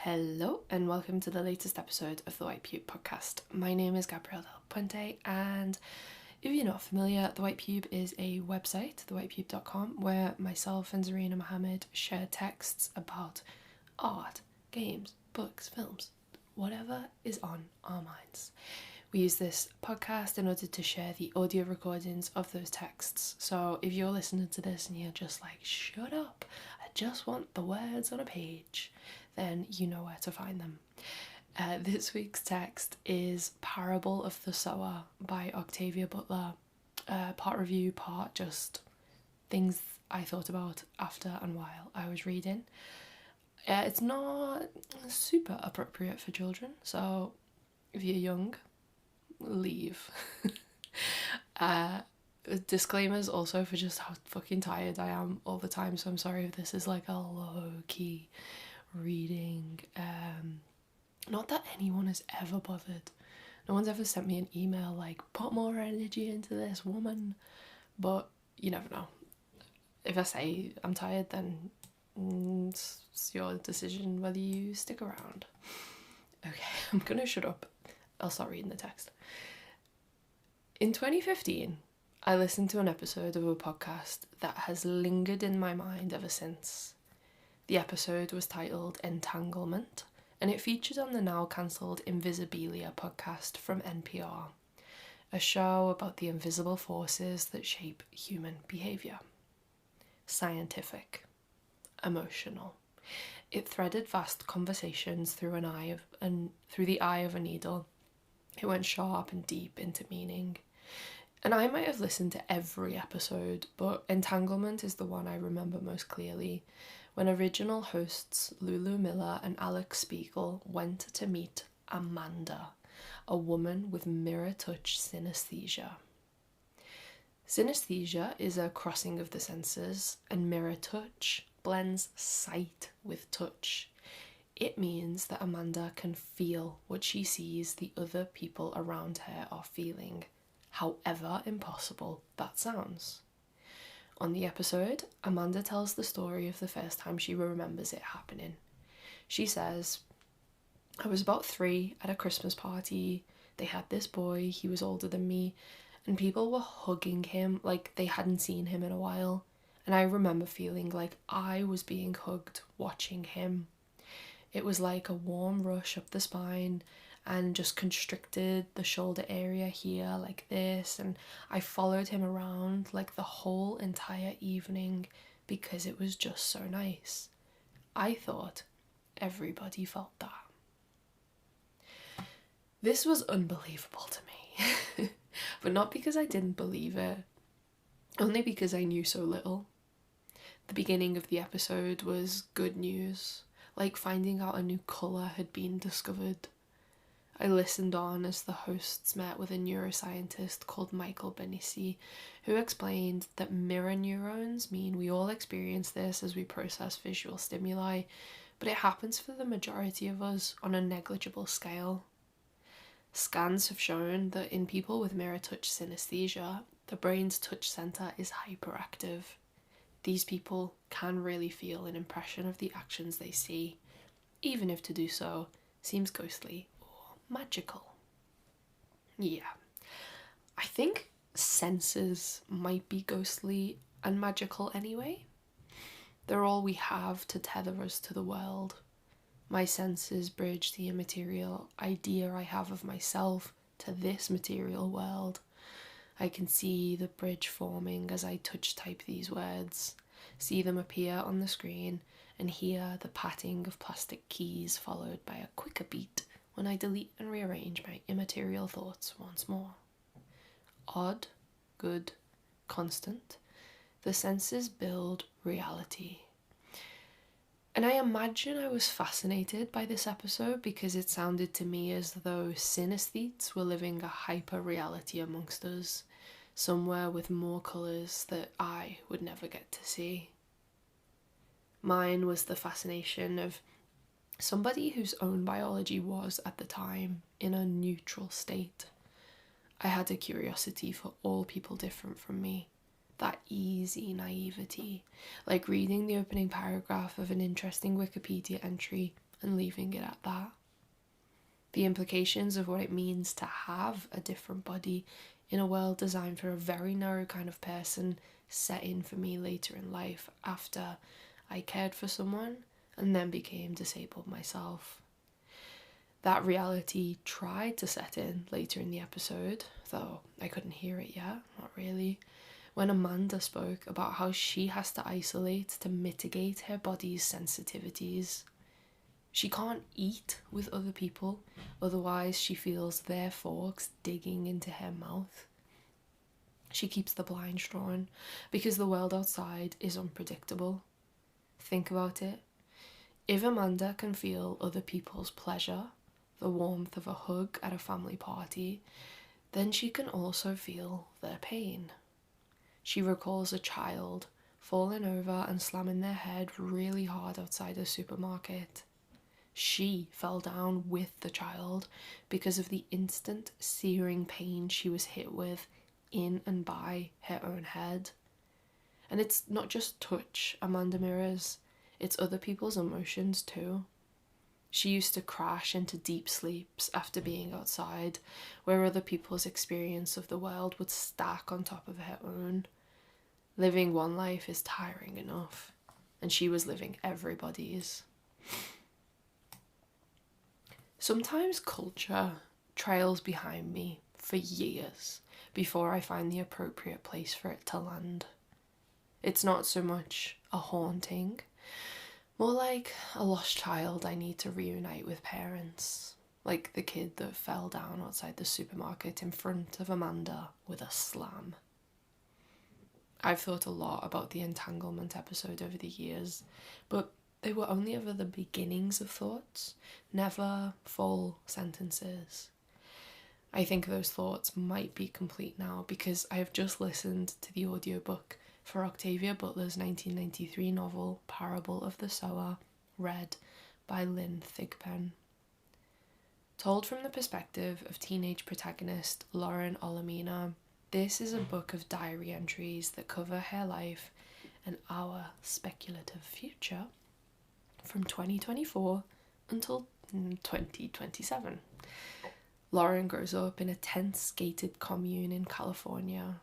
Hello and welcome to the latest episode of the White Pube podcast. My name is Gabrielle Del Puente, and if you're not familiar, the White Pube is a website, thewhitepube.com, where myself and Zarina Mohammed share texts about art, games, books, films, whatever is on our minds. We use this podcast in order to share the audio recordings of those texts. So if you're listening to this and you're just like, shut up, I just want the words on a page, then you know where to find them. This week's text is Parable of the Sower by Octavia Butler. Part review, part just things I thought about after and while I was reading. It's not super appropriate for children, so if you're young, leave. Disclaimers also for just how fucking tired I am all the time, so I'm sorry if this is like a low-key reading. Not that anyone has ever bothered. No one's ever sent me an email like, put more energy into this, woman. But you never know. If I say I'm tired, then it's your decision whether you stick around. Okay, I'm gonna shut up. I'll start reading the text. In 2015, I listened to an episode of a podcast that has lingered in my mind ever since. The episode was titled Entanglement, and it featured on the now cancelled Invisibilia podcast from NPR, a show about the invisible forces that shape human behaviour. Scientific, emotional. It threaded vast conversations through the eye of a needle. It went sharp and deep into meaning. And I might have listened to every episode, but Entanglement is the one I remember most clearly, when original hosts Lulu Miller and Alex Spiegel went to meet Amanda, a woman with mirror touch synesthesia. Synesthesia is a crossing of the senses, and mirror touch blends sight with touch. It means that Amanda can feel what she sees the other people around her are feeling, however impossible that sounds. On the episode, Amanda tells the story of the first time she remembers it happening. She says, I was about 3 at a Christmas party. They had this boy, he was older than me, and people were hugging him like they hadn't seen him in a while. And I remember feeling like I was being hugged watching him. It was like a warm rush up the spine and just constricted the shoulder area here like this, and I followed him around like the whole entire evening because it was just so nice. I thought everybody felt that. This was unbelievable to me, but not because I didn't believe it, only because I knew so little. The beginning of the episode was good news, like finding out a new colour had been discovered. I listened on as the hosts met with a neuroscientist called Michael Benissi, who explained that mirror neurons mean we all experience this as we process visual stimuli, but it happens for the majority of us on a negligible scale. Scans have shown that in people with mirror touch synesthesia, the brain's touch centre is hyperactive. These people can really feel an impression of the actions they see, even if to do so seems ghostly or magical. Yeah, I think senses might be ghostly and magical anyway. They're all we have to tether us to the world. My senses bridge the immaterial idea I have of myself to this material world. I can see the bridge forming as I touch type these words, see them appear on the screen, and hear the patting of plastic keys followed by a quicker beat when I delete and rearrange my immaterial thoughts once more. Odd, good, constant, the senses build reality. And I imagine I was fascinated by this episode because it sounded to me as though synesthetes were living a hyper-reality amongst us, somewhere with more colours that I would never get to see. Mine was the fascination of somebody whose own biology was, at the time, in a neutral state. I had a curiosity for all people different from me, that easy naivety, like reading the opening paragraph of an interesting Wikipedia entry and leaving it at that. The implications of what it means to have a different body in a world designed for a very narrow kind of person set in for me later in life after I cared for someone and then became disabled myself. That reality tried to set in later in the episode, though I couldn't hear it yet, not really, when Amanda spoke about how she has to isolate to mitigate her body's sensitivities. She can't eat with other people, otherwise she feels their forks digging into her mouth. She keeps the blinds drawn because the world outside is unpredictable. Think about it. If Amanda can feel other people's pleasure, the warmth of a hug at a family party, then she can also feel their pain. She recalls a child falling over and slamming their head really hard outside a supermarket. She fell down with the child because of the instant searing pain she was hit with in and by her own head. And it's not just touch Amanda mirrors, it's other people's emotions too. She used to crash into deep sleeps after being outside, where other people's experience of the world would stack on top of her own. Living one life is tiring enough, and she was living everybody's. Sometimes culture trails behind me for years before I find the appropriate place for it to land. It's not so much a haunting, more like a lost child I need to reunite with parents, like the kid that fell down outside the supermarket in front of Amanda with a slam. I've thought a lot about the entanglement episode over the years, but they were only ever the beginnings of thoughts, never full sentences. I think those thoughts might be complete now because I have just listened to the audiobook for Octavia Butler's 1993 novel Parable of the Sower, read by Lynn Thigpen. Told from the perspective of teenage protagonist Lauren Olamina, this is a book of diary entries that cover her life and our speculative future from 2024 until 2027. Lauren grows up in a tense gated commune in California.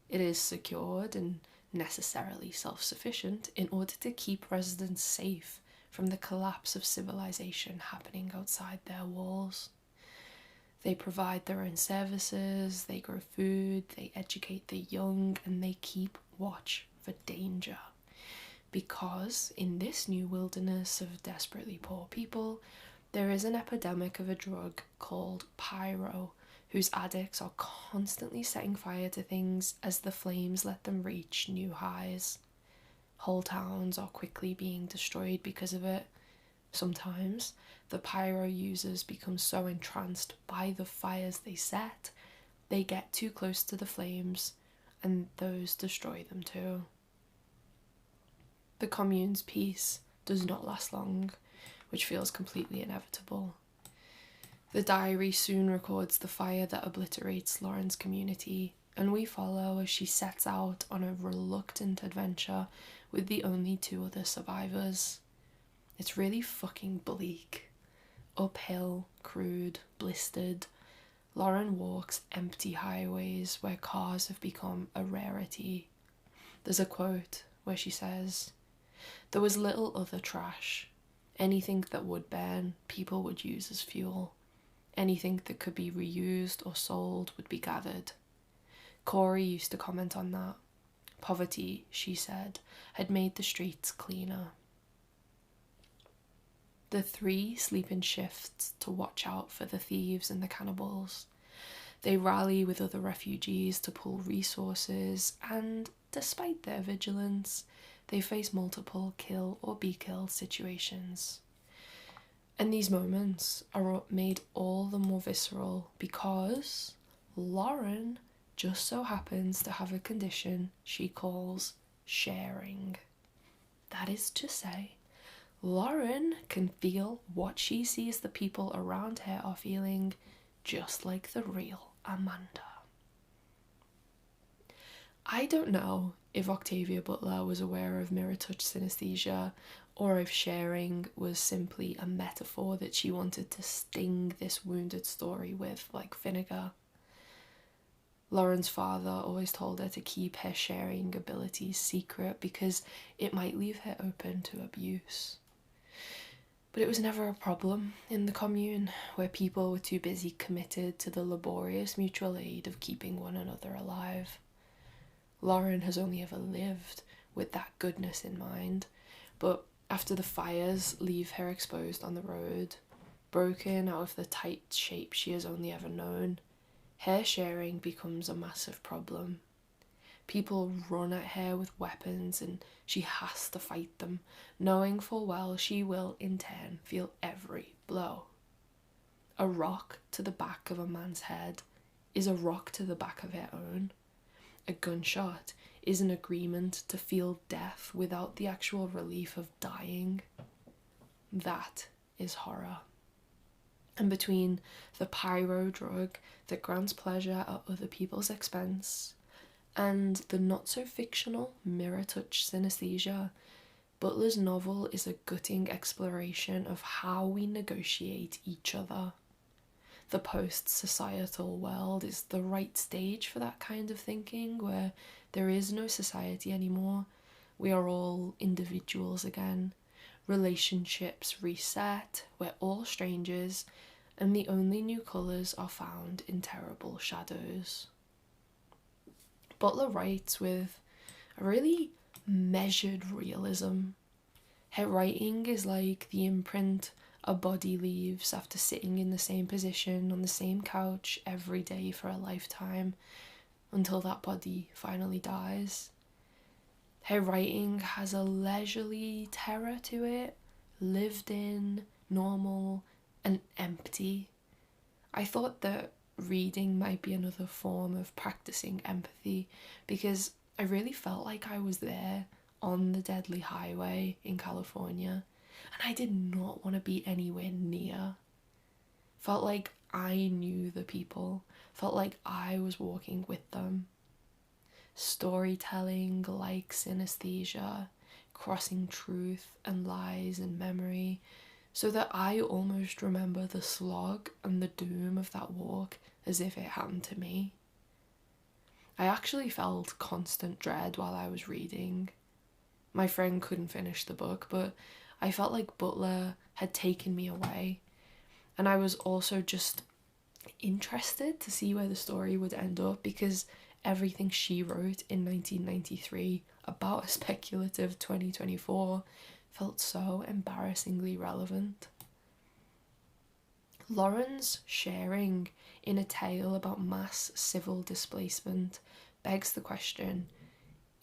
It is secured and necessarily self-sufficient in order to keep residents safe from the collapse of civilization happening outside their walls. They provide their own services, they grow food, they educate the young, and they keep watch for danger. Because in this new wilderness of desperately poor people, there is an epidemic of a drug called pyro, whose addicts are constantly setting fire to things as the flames let them reach new highs. Whole towns are quickly being destroyed because of it. Sometimes the pyro users become so entranced by the fires they set, they get too close to the flames and those destroy them too. The commune's peace does not last long, which feels completely inevitable. The diary soon records the fire that obliterates Lauren's community, and we follow as she sets out on a reluctant adventure with the only two other survivors. It's really fucking bleak. Uphill, crude, blistered, Lauren walks empty highways where cars have become a rarity. There's a quote where she says, "There was little other trash. Anything that would burn, people would use as fuel. Anything that could be reused or sold would be gathered." Corey used to comment on that. Poverty, she said, had made the streets cleaner. The three sleep in shifts to watch out for the thieves and the cannibals. They rally with other refugees to pull resources, and despite their vigilance, they face multiple kill or be killed situations. And these moments are made all the more visceral because Lauren just so happens to have a condition she calls sharing. That is to say, Lauren can feel what she sees the people around her are feeling, just like the real Amanda. I don't know if Octavia Butler was aware of mirror touch synesthesia or if sharing was simply a metaphor that she wanted to sting this wounded story with, like vinegar. Lauren's father always told her to keep her sharing abilities secret because it might leave her open to abuse. But it was never a problem in the commune, where people were too busy committed to the laborious mutual aid of keeping one another alive. Lauren has only ever lived with that goodness in mind, but after the fires leave her exposed on the road, broken out of the tight shape she has only ever known, her sharing becomes a massive problem. People run at her with weapons and she has to fight them, knowing full well she will in turn feel every blow. A rock to the back of a man's head is a rock to the back of her own. A gunshot is an agreement to feel death without the actual relief of dying. That is horror. And between the pyro drug that grants pleasure at other people's expense and the not-so-fictional mirror-touch synesthesia, Butler's novel is a gutting exploration of how we negotiate each other. The post-societal world is the right stage for that kind of thinking, where there is no society anymore. We are all individuals again. Relationships reset, we're all strangers, and the only new colours are found in terrible shadows. Butler writes with a really measured realism. Her writing is like the imprint a body leaves after sitting in the same position on the same couch every day for a lifetime until that body finally dies. Her writing has a leisurely terror to it, lived in, normal, and empty. I thought that reading might be another form of practicing empathy because I really felt like I was there on the deadly highway in California and I did not want to be anywhere near. Felt like I knew the people, felt like I was walking with them. Storytelling like synesthesia, crossing truth and lies and memory, so that I almost remember the slog and the doom of that walk as if it happened to me. I actually felt constant dread while I was reading. My friend couldn't finish the book, but I felt like Butler had taken me away, and I was also just interested to see where the story would end up because everything she wrote in 1993 about a speculative 2024 felt so embarrassingly relevant. Lauren's sharing in a tale about mass civil displacement begs the question,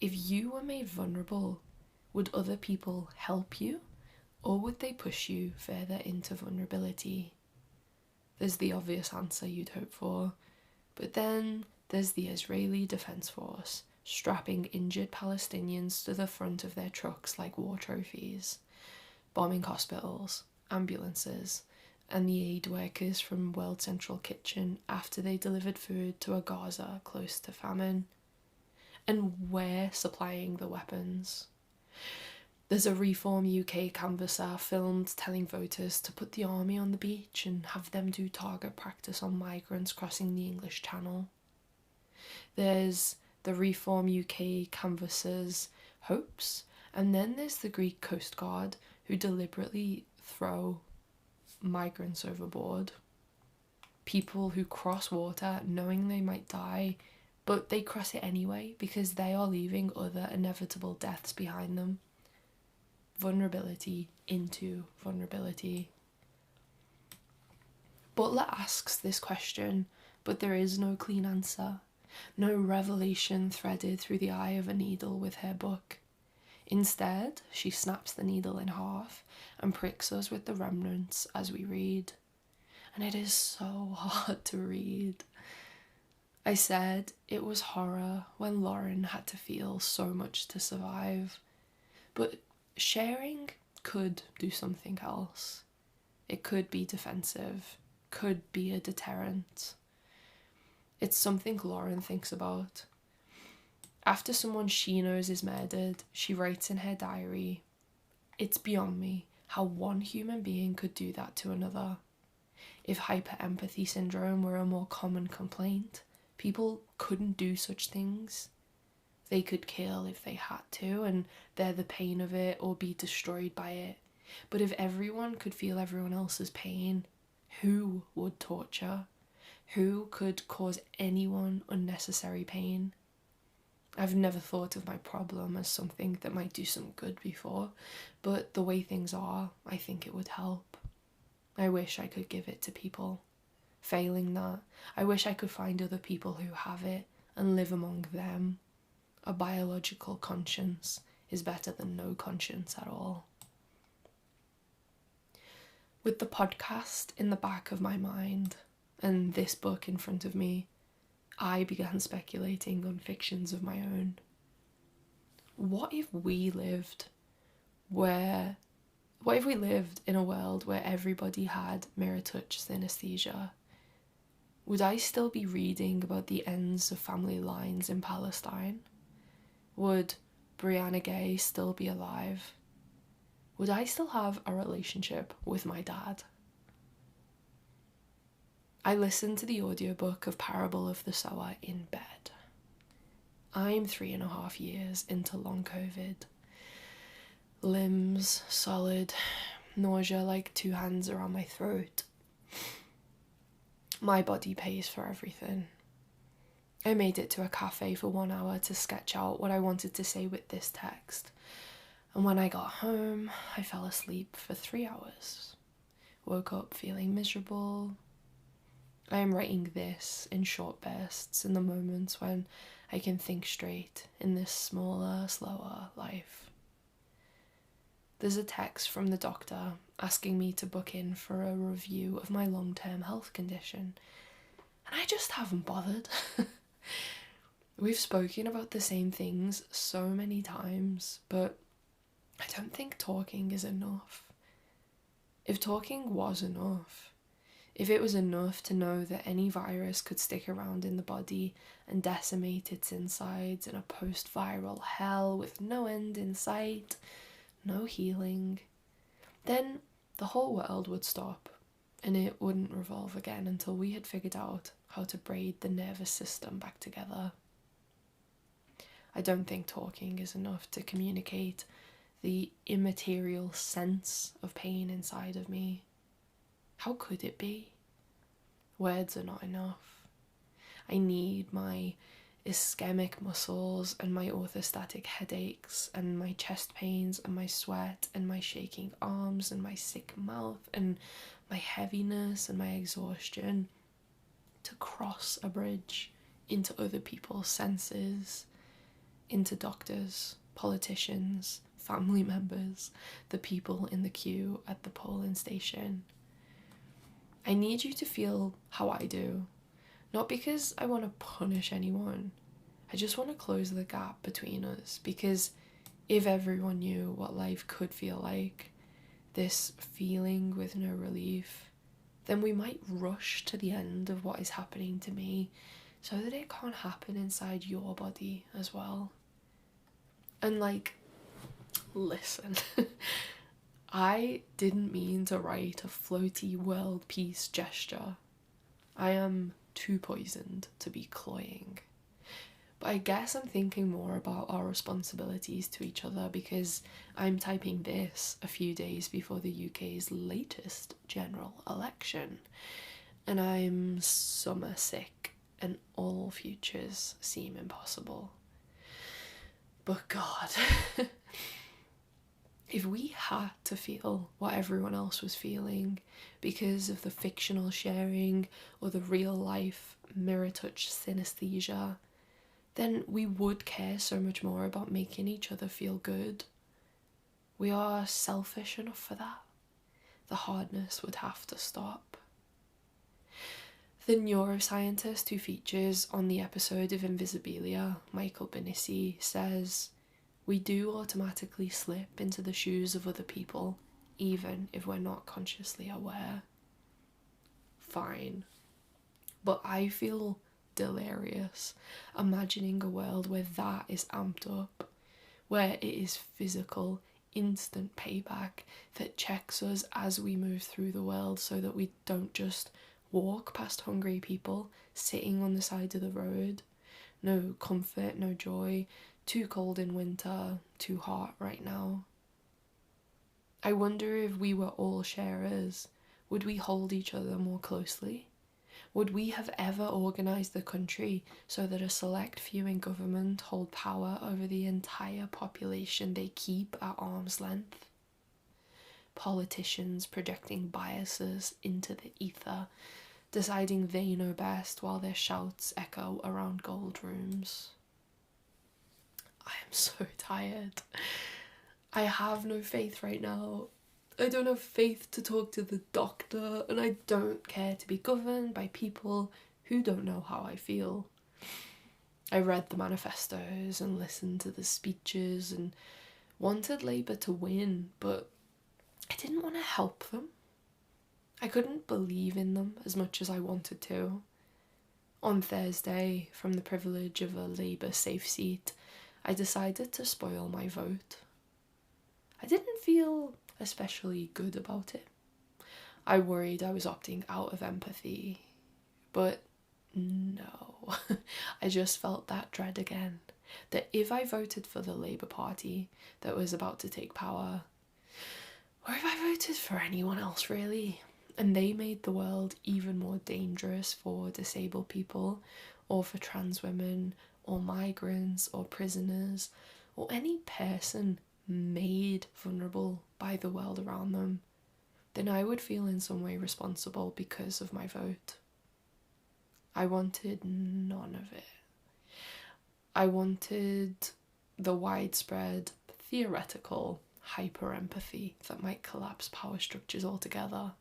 if you were made vulnerable, would other people help you, or would they push you further into vulnerability? There's the obvious answer you'd hope for, but then there's the Israeli Defense Force strapping injured Palestinians to the front of their trucks like war trophies, bombing hospitals, ambulances, and the aid workers from World Central Kitchen after they delivered food to a Gaza close to famine. And we're supplying the weapons. There's a Reform UK canvasser filmed telling voters to put the army on the beach and have them do target practice on migrants crossing the English Channel. There's the Reform UK canvasser's hopes, and then there's the Greek Coast Guard who deliberately throw migrants overboard. People who cross water knowing they might die, but they cross it anyway because they are leaving other inevitable deaths behind them. Vulnerability into vulnerability. Butler asks this question, but there is no clean answer, no revelation threaded through the eye of a needle with her book. Instead, she snaps the needle in half and pricks us with the remnants as we read. And it is so hard to read. I said it was horror when Lauren had to feel so much to survive. But sharing could do something else. It could be defensive, could be a deterrent. It's something Lauren thinks about. After someone she knows is murdered, she writes in her diary, It's beyond me how one human being could do that to another. If hyper-empathy syndrome were a more common complaint, people couldn't do such things. They could kill if they had to and bear the pain of it or be destroyed by it. But if everyone could feel everyone else's pain, who would torture? Who could cause anyone unnecessary pain? I've never thought of my problem as something that might do some good before, but the way things are, I think it would help. I wish I could give it to people. Failing that, I wish I could find other people who have it and live among them. A biological conscience is better than no conscience at all. With the podcast in the back of my mind and this book in front of me, I began speculating on fictions of my own. What if we lived in a world where everybody had mirror touch synesthesia? Would I still be reading about the ends of family lines in Palestine? Would Brianna Gay still be alive? Would I still have a relationship with my dad? I listened to the audiobook of Parable of the Sower in bed. I'm 3.5 years into long COVID. Limbs solid, nausea like 2 hands around my throat. My body pays for everything. I made it to a cafe for 1 hour to sketch out what I wanted to say with this text. And when I got home, I fell asleep for 3 hours. Woke up feeling miserable. I am writing this in short bursts in the moments when I can think straight in this smaller, slower life. There's a text from the doctor asking me to book in for a review of my long-term health condition, and I just haven't bothered. We've spoken about the same things so many times, but I don't think talking is enough. If talking was enough, if it was enough to know that any virus could stick around in the body and decimate its insides in a post-viral hell with no end in sight, no healing, then the whole world would stop and it wouldn't revolve again until we had figured out how to braid the nervous system back together. I don't think talking is enough to communicate the immaterial sense of pain inside of me. How could it be? Words are not enough. I need my ischemic muscles and my orthostatic headaches and my chest pains and my sweat and my shaking arms and my sick mouth and my heaviness and my exhaustion to cross a bridge into other people's senses, into doctors, politicians, family members, the people in the queue at the polling station. I need you to feel how I do, not because I want to punish anyone. I just want to close the gap between us, because if everyone knew what life could feel like, this feeling with no relief, then we might rush to the end of what is happening to me so that it can't happen inside your body as well. And listen, I didn't mean to write a floaty world peace gesture. I am too poisoned to be cloying. But I guess I'm thinking more about our responsibilities to each other because I'm typing this a few days before the UK's latest general election. And I'm summer sick and all futures seem impossible. But God, if we had to feel what everyone else was feeling because of the fictional sharing or the real life mirror touch synesthesia, then we would care so much more about making each other feel good. We are selfish enough for that. The hardness would have to stop. The neuroscientist who features on the episode of Invisibilia, Michael Benissi, says, "We do automatically slip into the shoes of other people, even if we're not consciously aware." Fine. But I feel delirious imagining a world where that is amped up, where it is physical, instant payback that checks us as we move through the world so that we don't just walk past hungry people sitting on the side of the road. No comfort, no joy, too cold in winter, too hot right now. I wonder if we were all sharers, would we hold each other more closely? Would we have ever organised the country so that a select few in government hold power over the entire population they keep at arm's length? Politicians projecting biases into the ether, deciding they know best while their shouts echo around gold rooms. I am so tired. I have no faith right now. I don't have faith to talk to the doctor, and I don't care to be governed by people who don't know how I feel. I read the manifestos and listened to the speeches and wanted Labour to win, but I didn't want to help them. I couldn't believe in them as much as I wanted to. On Thursday, from the privilege of a Labour safe seat, I decided to spoil my vote. I didn't feel especially good about it. I worried I was opting out of empathy, but no. I just felt that dread again, that if I voted for the Labour Party that was about to take power, or if I voted for anyone else really, and they made the world even more dangerous for disabled people, or for trans women, or migrants, or prisoners, or any person made vulnerable by the world around them, then I would feel in some way responsible because of my vote. I wanted none of it. I wanted the widespread, theoretical hyper-empathy that might collapse power structures altogether.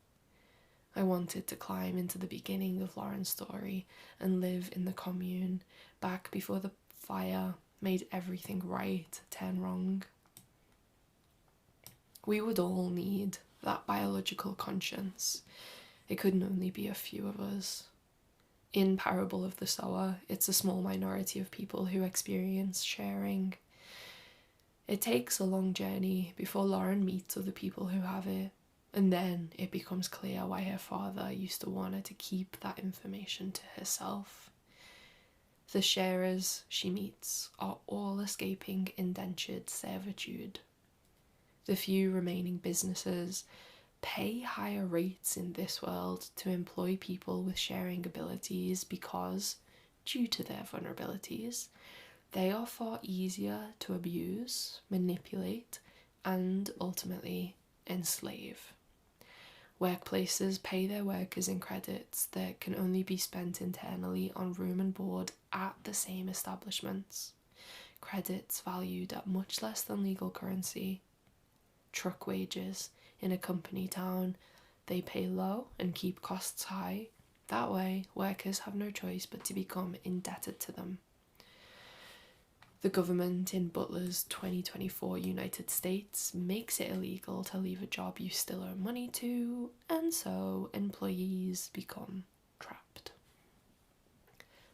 I wanted to climb into the beginning of Lauren's story and live in the commune back before the fire made everything right turn wrong. We would all need that biological conscience. It couldn't only be a few of us. In Parable of the Sower, it's a small minority of people who experience sharing. It takes a long journey before Lauren meets other people who have it, and then it becomes clear why her father used to want her to keep that information to herself. The sharers she meets are all escaping indentured servitude. The few remaining businesses pay higher rates in this world to employ people with sharing abilities because, due to their vulnerabilities, they are far easier to abuse, manipulate, and ultimately enslave. Workplaces pay their workers in credits that can only be spent internally on room and board at the same establishments. Credits valued at much less than legal currency. Truck wages in a company town, they pay low and keep costs high. That way, workers have no choice but to become indebted to them. The government in Butler's 2024 United States makes it illegal to leave a job you still owe money to, and so employees become trapped.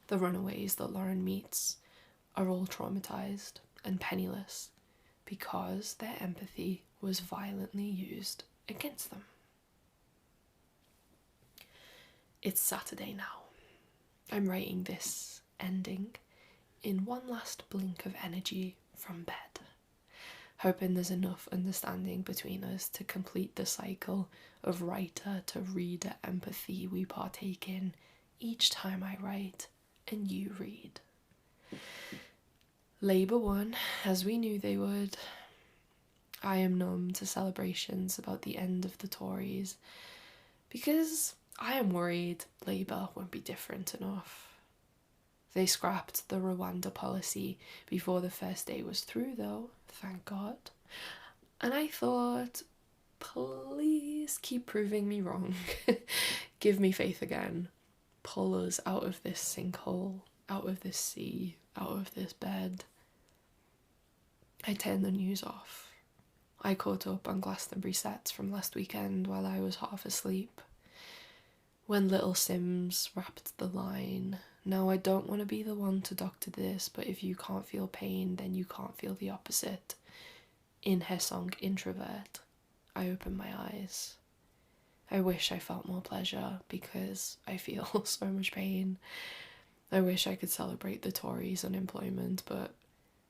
The runaways that Lauren meets are all traumatized and penniless because their empathy was violently used against them. It's Saturday now. I'm writing this ending in one last blink of energy from bed, hoping there's enough understanding between us to complete the cycle of writer to reader empathy we partake in each time I write and you read. Labour won, as we knew they would. I am numb to celebrations about the end of the Tories because I am worried Labour won't be different enough. They scrapped the Rwanda policy before the first day was through though, thank God. And I thought, please keep proving me wrong. Give me faith again. Pull us out of this sinkhole, out of this sea, out of this bed. I turned the news off. I caught up on Glastonbury sets from last weekend while I was half asleep. When Little Sims rapped the line, "Now I don't want to be the one to doctor this, but if you can't feel pain, then you can't feel the opposite," in her song Introvert, I open my eyes. I wish I felt more pleasure because I feel so much pain. I wish I could celebrate the Tories' unemployment, but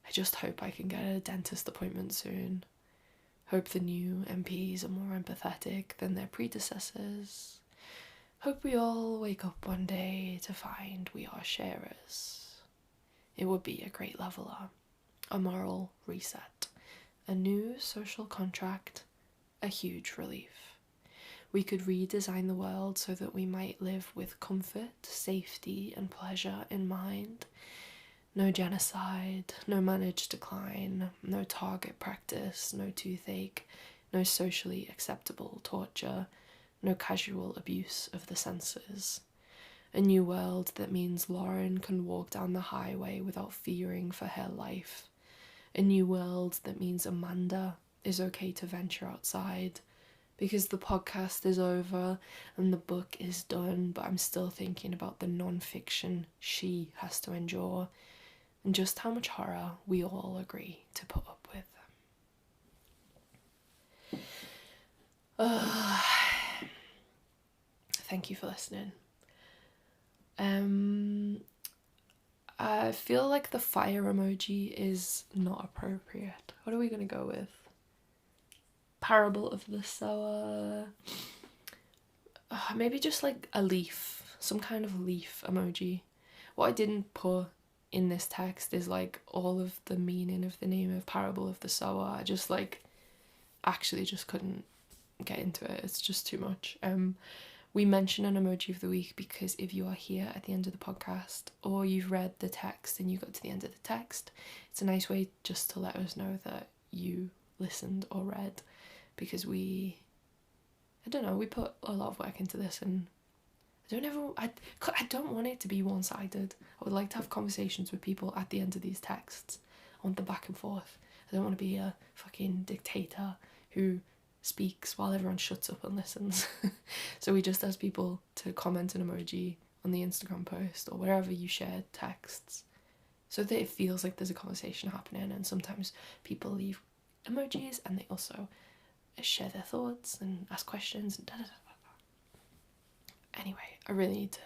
I just hope I can get a dentist appointment soon. Hope the new MPs are more empathetic than their predecessors. Hope we all wake up one day to find we are sharers. It would be a great leveler, a moral reset, a new social contract, a huge relief. We could redesign the world so that we might live with comfort, safety, and pleasure in mind. No genocide, no managed decline, no target practice, no toothache, no socially acceptable torture, no casual abuse of the senses. A new world that means Lauren can walk down the highway without fearing for her life. A new world that means Amanda is okay to venture outside, because the podcast is over and the book is done, but I'm still thinking about the non-fiction she has to endure and just how much horror we all agree to put up with. Thank you for listening. I feel like the fire emoji is not appropriate. What are we going to go with? Parable of the Sower. Maybe just like a leaf, some kind of leaf emoji. What I didn't put in this text is like all of the meaning of the name of Parable of the Sower. I just like actually just couldn't get into it. It's just too much. We mention an emoji of the week because if you are here at the end of the podcast or you've read the text and you got to the end of the text, it's a nice way just to let us know that you listened or read, because we put a lot of work into this, and I don't want it to be one-sided. I would like to have conversations with people at the end of these texts. I want the back and forth. I don't want to be a fucking dictator who speaks while everyone shuts up and listens. So we just ask people to comment an emoji on the Instagram post or wherever you share texts, so that it feels like there's a conversation happening. And sometimes people leave emojis and they also share their thoughts and ask questions and Anyway, I really need to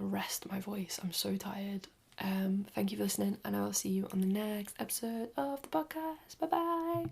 rest my voice. I'm so tired. Thank you for listening, and I will see you on the next episode of the podcast. Bye bye.